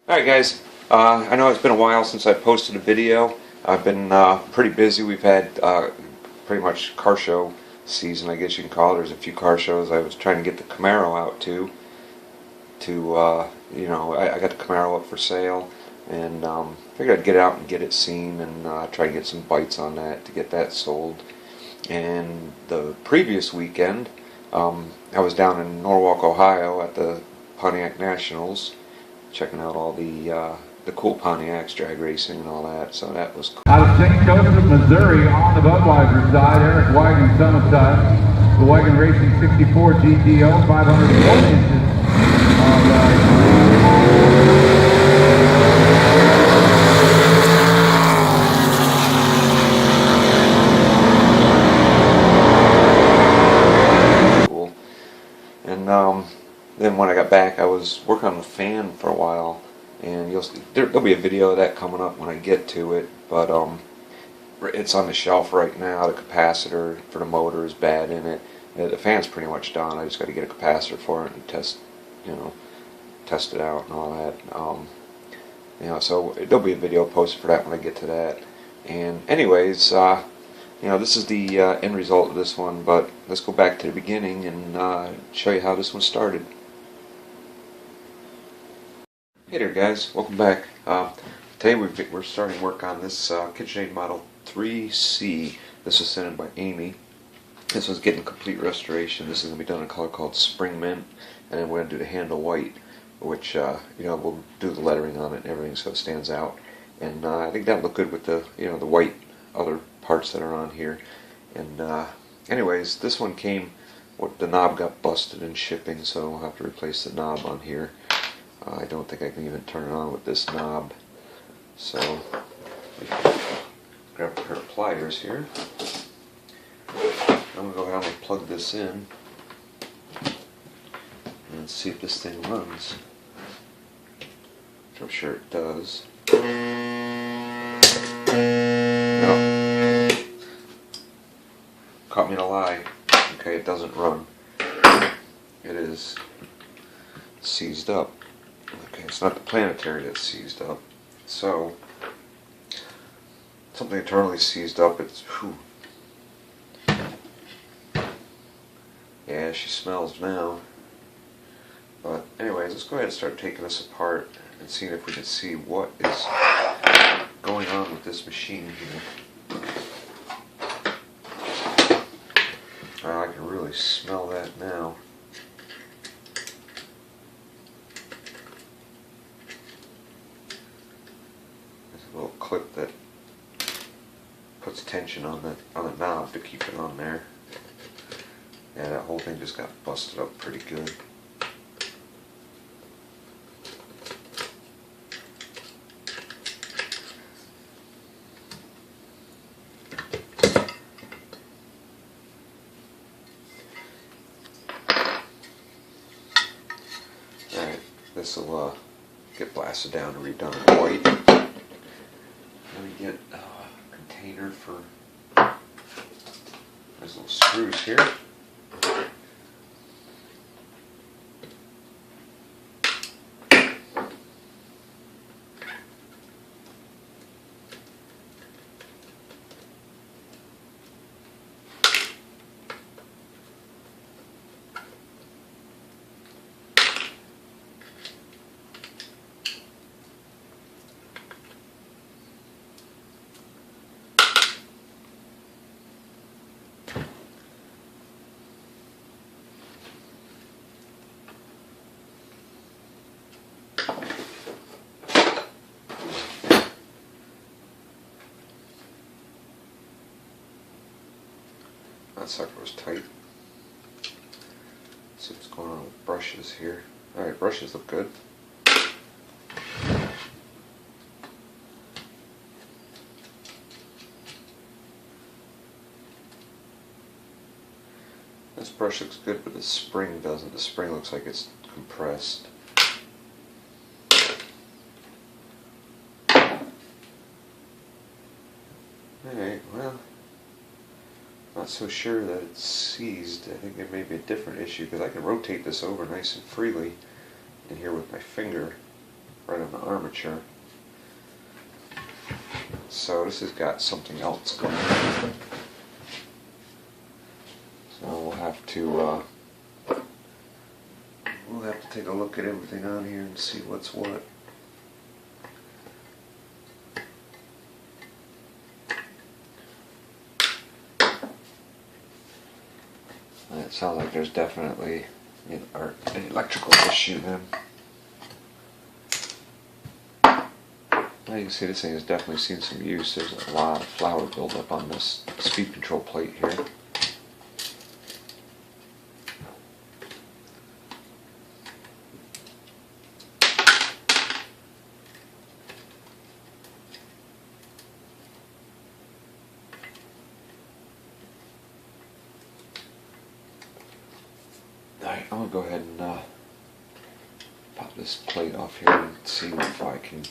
Alright guys, I know it's been a while since I posted a video. I've been pretty busy. We've had pretty much car show season, I guess you can call it. There's a few car shows. I was trying to get the Camaro out too. I got the Camaro up for sale, and figured I'd get it out and get it seen, and try to get some bites on that to get that sold. And the previous weekend, I was down in Norwalk, Ohio at the Pontiac Nationals, checking out all the cool Pontiacs, drag racing and all that, so that was cool. Out of St. Joseph, Missouri, on the Budweiser side, Eric Wagon Summit side, the Wagon Racing 64 GTO, 501 inches cool. And then when I got back, I was working on the fan for a while, and there'll be a video of that coming up when I get to it, but it's on the shelf right now. The capacitor for the motor is bad in it. The fan's pretty much done. I just got to get a capacitor for it and test it out and all that. So there'll be a video posted for that when I get to that. And anyways, this is the end result of this one, but let's go back to the beginning and show you how this one started. Hey there guys, welcome back. Today we're starting work on this Kitchenaid Model 3C. This was sent in by Amy. This one's getting complete restoration. This is going to be done in a color called Spring Mint, and then we're going to do the handle white, which we'll do the lettering on it and everything so it stands out. And I think that'll look good with the the white other parts that are on here. And anyways, this one came, the knob got busted in shipping, so I'll have to replace the knob on here. I don't think I can even turn it on with this knob. So, grab a pair of pliers here. I'm going to go ahead and plug this in and see if this thing runs. Which I'm sure it does. No. Caught me in a lie. Okay, it doesn't run. It is seized up. Okay, it's not the planetary that's seized up. So, something internally seized up, it's, whew. Yeah, she smells now. But anyways, let's go ahead and start taking this apart and seeing if we can see what is going on with this machine here. I can really smell that now. Little clip that puts tension on the knob to keep it on there. Yeah, that whole thing just got busted up pretty good. Alright, this will get blasted down and redone in white. Let me get a container for, there's little screws here. That sucker was tight. Let's see what's going on with brushes here. Alright, brushes look good. This brush looks good, but the spring doesn't. The spring looks like it's compressed. Alright, well, not so sure that it's seized. I think there may be a different issue, because I can rotate this over nice and freely in here with my finger. right on the armature. So this has got something else going on. So we'll have to take a look at everything on here and see what's what. It sounds like there's definitely an electrical issue then. Now you can see this thing has definitely seen some use. There's a lot of flour buildup on this speed control plate here. Alright, I'm going to go ahead and pop this plate off here and see if I can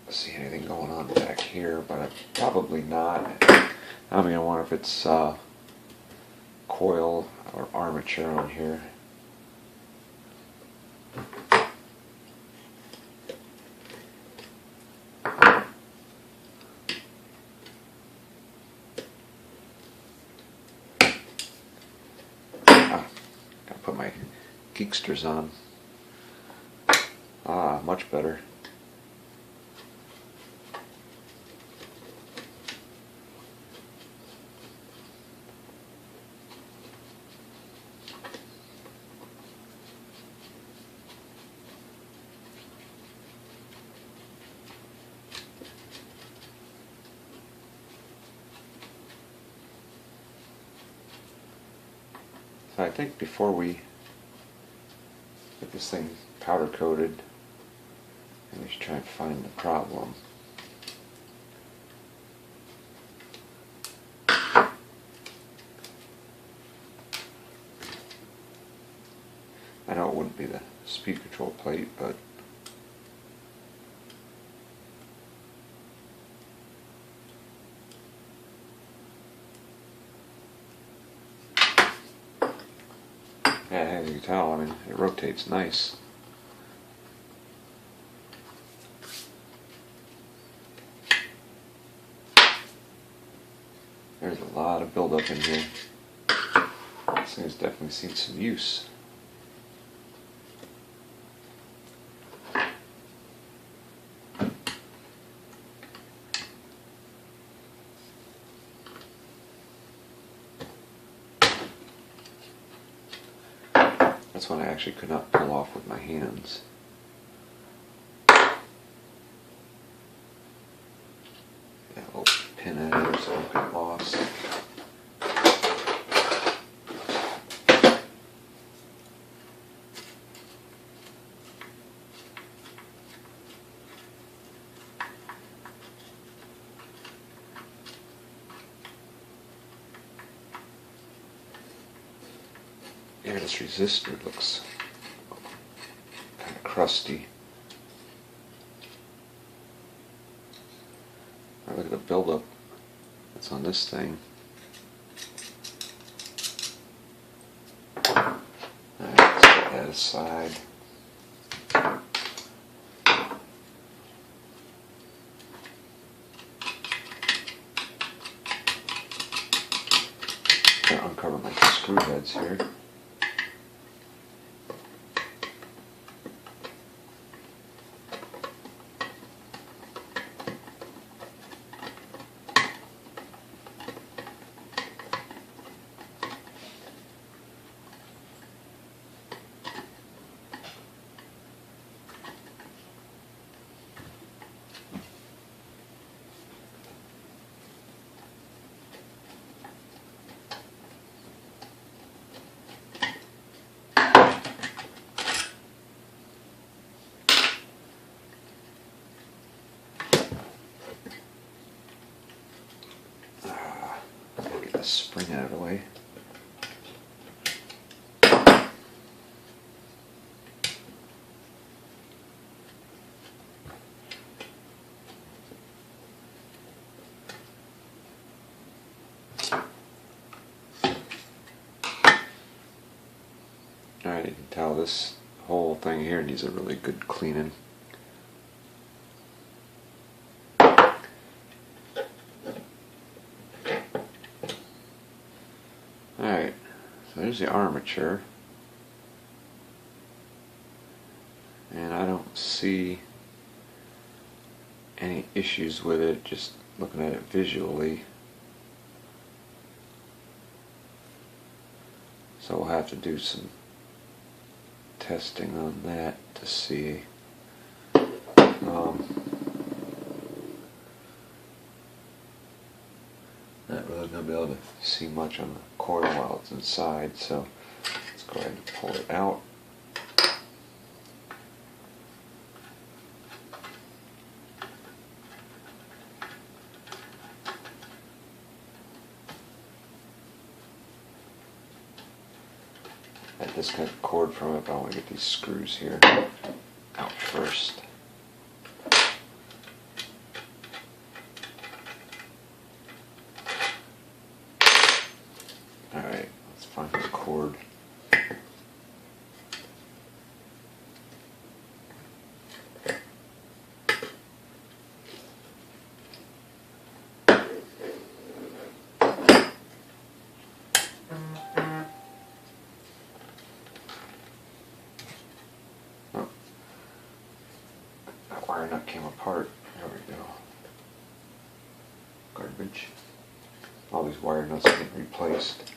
see anything going on back here, but probably not. I'm going to wonder if it's coil or armature on here. Gotta put my geeksters on. Ah, much better. So I think before we get this thing powder coated, we should try and find the problem. I know it wouldn't be the speed control plate, but yeah, as you can tell, I mean, it rotates nice. There's a lot of buildup in here. This thing has definitely seen some use. That's one I actually could not pull off with my hands. Got a little pin in it so it don't get lost. Yeah, this resistor looks kind of crusty. Now look at the buildup that's on this thing. Alright, let's put that aside. I'm going to uncover my screw heads here. Get the spring out of the way. Alright, you can tell this whole thing here needs a really good cleaning. Alright, so there's the armature. And I don't see any issues with it, just looking at it visually. So we'll have to do some testing on that to see. Not really going to be able to see much on the coil while it's inside, so let's go ahead and pull it out. I disconnect the cord from it, but I want to get these screws here out first. Alright, let's find the cord. Wire nut came apart. There we go. Garbage. All these wire nuts are getting replaced.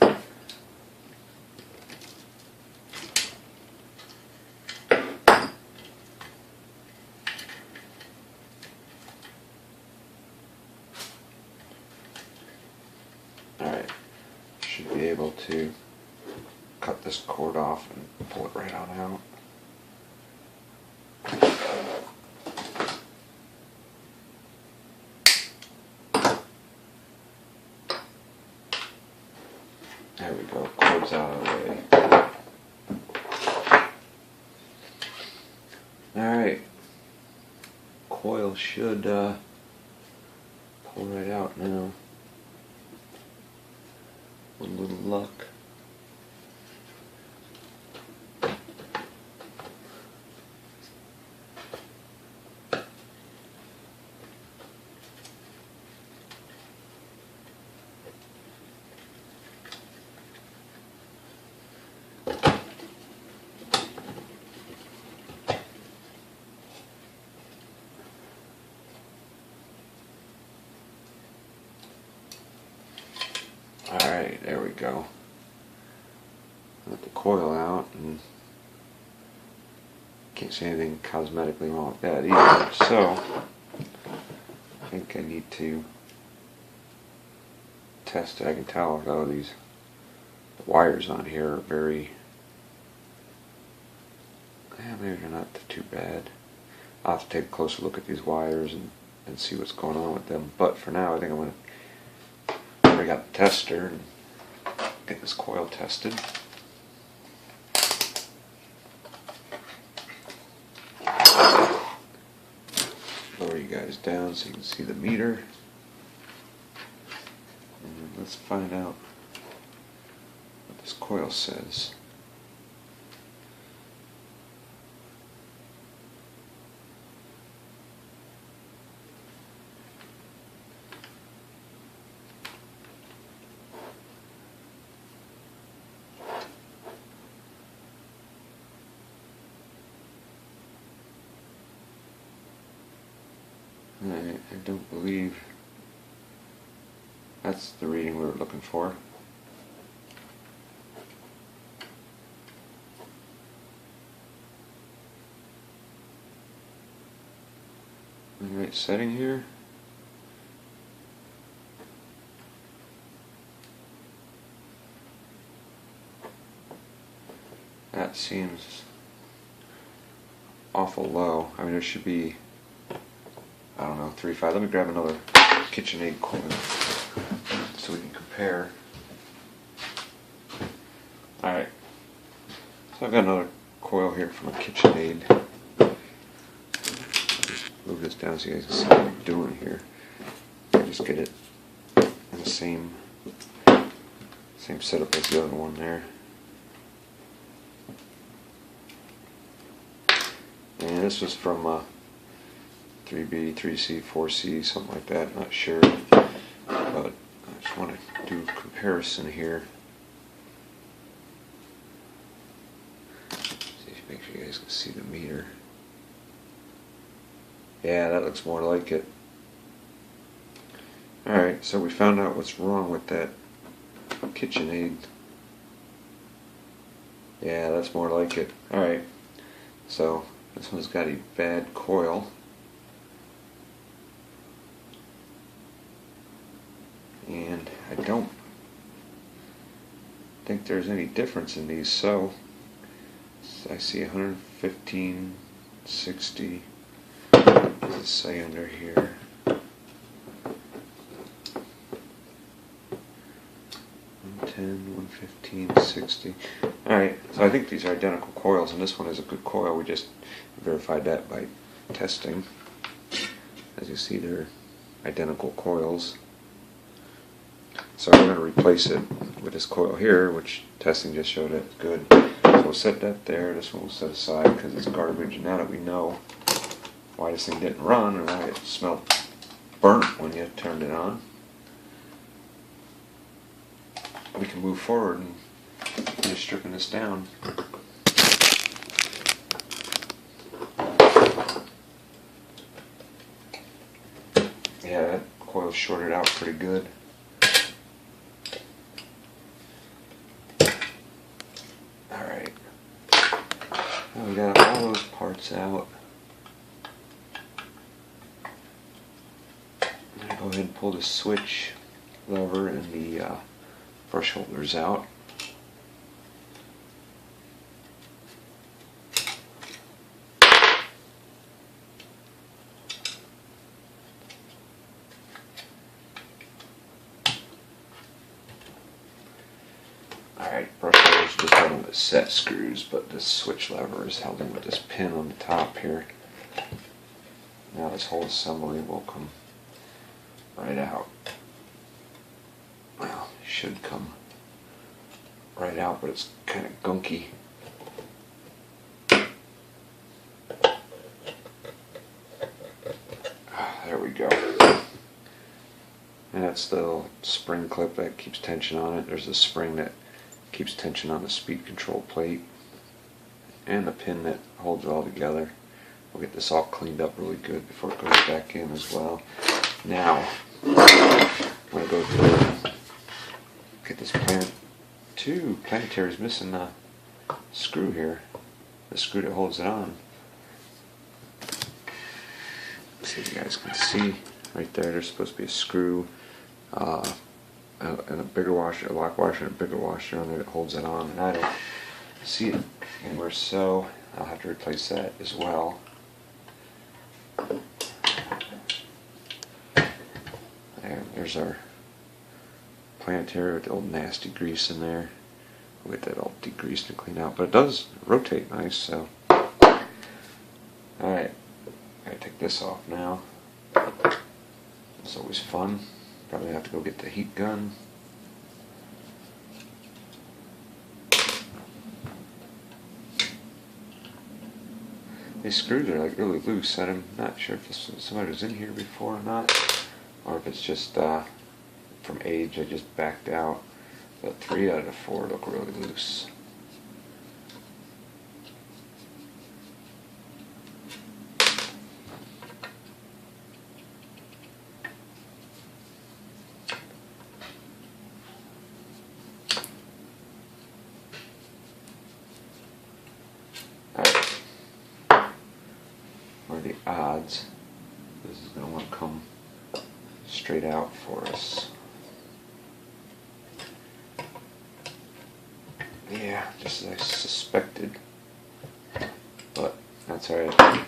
Alright. Should be able to cut this cord off and pull it right on out. There we go, cord's out of the way. Alright, coil should pull right out now. With a little luck. Alright, there we go. Let the coil out, and can't see anything cosmetically wrong with that either. So, I think I need to test it. I can tell though the wires on here are very, maybe they're not too bad. I'll have to take a closer look at these wires and see what's going on with them. But for now, I think I'm going to bring out the tester and get this coil tested. Lower you guys down so you can see the meter. And let's find out what this coil says. I don't believe that's the reading we were looking for. The right setting here. That seems awful low. I mean, there should be, I don't know, 3.5. Let me grab another Kitchenaid coil so we can compare. Alright, so I've got another coil here from a Kitchenaid. Just move this down so you guys can see what I'm doing here. I just get it in the same setup as the other one there. this was from 3B, 3C, 4C, something like that. Not sure, but I just want to do a comparison here. Make sure you guys can see the meter. Yeah, that looks more like it. Alright, so we found out what's wrong with that Kitchenaid. Yeah, that's more like it. Alright, so this one's got a bad coil. And I don't think there's any difference in these, so I see 115, 60. What does it say under here? 110, 115, 60. Alright, so I think these are identical coils, and this one is a good coil. We just verified that by testing. As you see, they're identical coils. So we're going to replace it with this coil here, which testing just showed it's good. So we'll set that there. This one we'll set aside because it's garbage. And now that we know why this thing didn't run and why it smelled burnt when you turned it on, we can move forward and finish stripping this down. Yeah, that coil's shorted out pretty good. Alright. Well, we got all those parts out. I'm going to go ahead and pull the switch lever and the brush holders out. Alright, brush holders just held in with set screws, but this switch lever is held in with this pin on the top here. Now this whole assembly will come right out. Well, it should come right out, but it's kind of gunky. There we go. And that's the little spring clip that keeps tension on it. There's a spring that keeps tension on the speed control plate, and the pin that holds it all together. We'll get this all cleaned up really good before it goes back in as well. Now, I'm going to go through, get this planetary is missing a screw here, the screw that holds it on. Let's see if you guys can see right there. There's supposed to be a screw and a bigger washer, a lock washer, and a bigger washer on there that holds it on, and I don't see it anywhere, so I'll have to replace that as well. There's our planetary with the old nasty grease in there. We'll get that all degreased and cleaned out, but it does rotate nice, so. Alright, I gotta take this off now. It's always fun. Probably have to go get the heat gun. These screws are like really loose. I'm not sure if somebody was in here before or not, or if it's just from age I just backed out. But 3 out of the 4 look really loose. The odds, this is going to want to come straight out for us. Yeah, just as I suspected, but that's alright,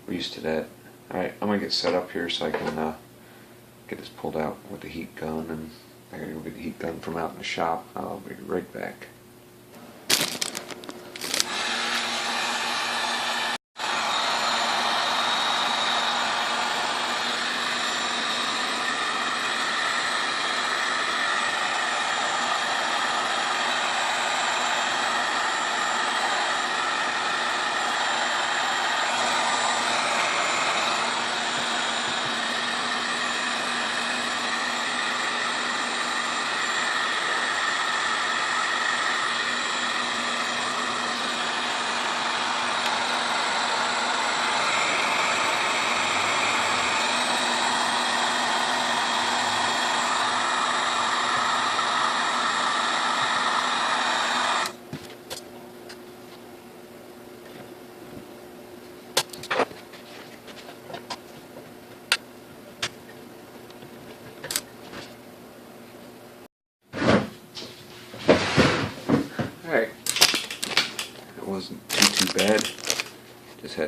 we're used to that. Alright, I'm going to get set up here so I can get this pulled out with the heat gun, and I gotta go get the heat gun from out in the shop. I'll be right back.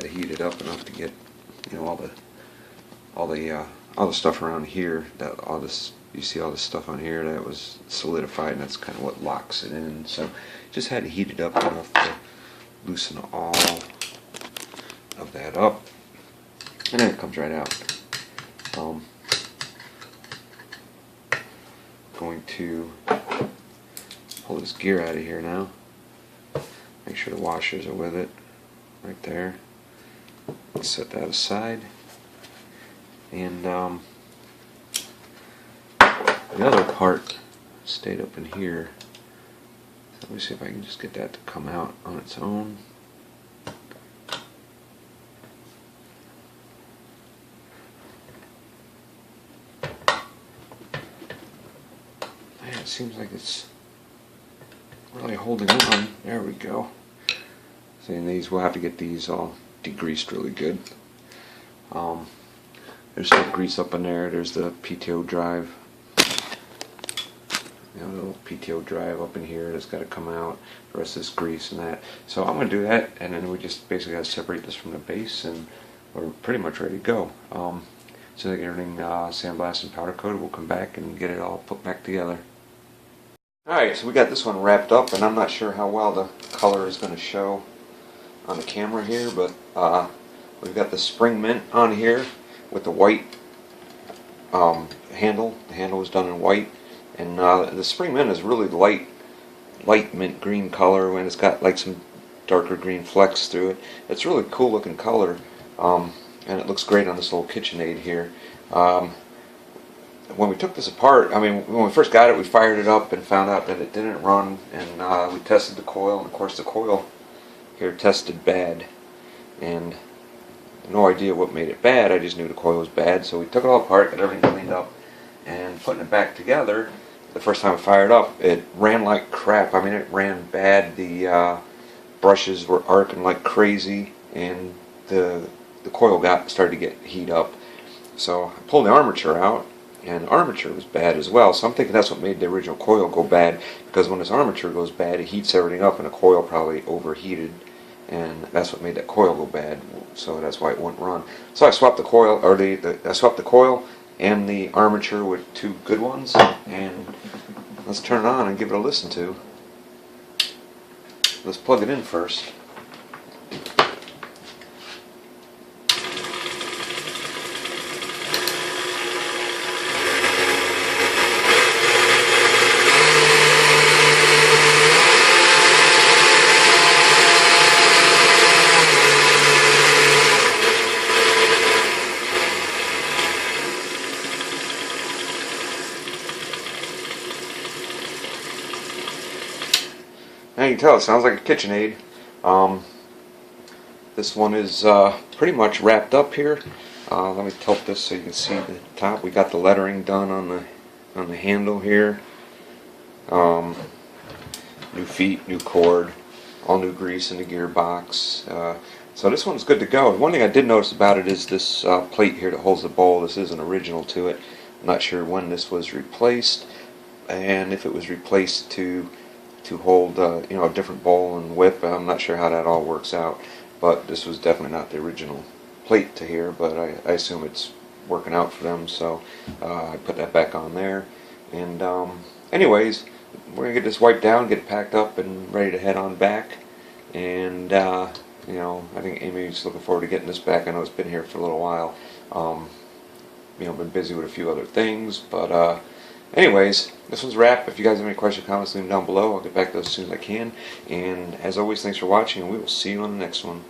had to heat it up enough to get, you know, all the stuff around here, that all this, you see all this stuff on here that was solidified, and that's kind of what locks it in. So just had to heat it up enough to loosen all of that up, and then it comes right out. Going to pull this gear out of here now. Make sure the washers are with it, right there. Set that aside. And the other part stayed up in here. So let me see if I can just get that to come out on its own. Man, it seems like it's really holding on. There we go. See, and these, we'll have to get these all degreased really good. There's some grease up in there. There's the PTO drive. You know, the little PTO drive up in here that's got to come out. The rest of this grease and that. So I'm going to do that, and then we just basically got to separate this from the base, and we're pretty much ready to go. As soon as I get everything sandblasted and powder coated, we'll come back and get it all put back together. Alright, so we got this one wrapped up, and I'm not sure how well the color is going to show on the camera here, but we've got the spring mint on here with the white handle. The handle was done in white, and the spring mint is really light mint green color, and it's got like some darker green flecks through it. It's really cool looking color, and it looks great on this little Kitchenaid here. When we took this apart, I mean, when we first got it, we fired it up and found out that it didn't run, and we tested the coil, and of course the coil here tested bad, and no idea what made it bad. I just knew the coil was bad, so we took it all apart, got everything cleaned up, and putting it back together, the first time I fired up, it ran like crap. I mean, it ran bad. The brushes were arcing like crazy, and the coil started to get heat up. So I pulled the armature out, and the armature was bad as well. So I'm thinking that's what made the original coil go bad, because when this armature goes bad, it heats everything up, and the coil probably overheated, and that's what made that coil go bad. So that's why it wouldn't run. So I swapped the coil, or I swapped the coil and the armature with two good ones, and let's turn it on and give it a listen to. Let's plug it in first. Now you can tell it sounds like a Kitchenaid. This one is pretty much wrapped up here. Let me tilt this so you can see the top. We got the lettering done on the handle here. New feet, new cord, all new grease in the gearbox. So this one's good to go. One thing I did notice about it is this plate here that holds the bowl. This is an original to it. I'm not sure when this was replaced, and if it was replaced to hold you know, a different bowl and whip. I'm not sure how that all works out, but this was definitely not the original plate to here, but I assume it's working out for them, so I put that back on there. And anyways, we're gonna get this wiped down, get it packed up, and ready to head on back. And you know, I think Amy's looking forward to getting this back. I know it's been here for a little while. You know, been busy with a few other things, but anyways, this one's a wrap. If you guys have any questions or comments, leave them down below. I'll get back to those as soon as I can. And as always, thanks for watching, and we will see you on the next one.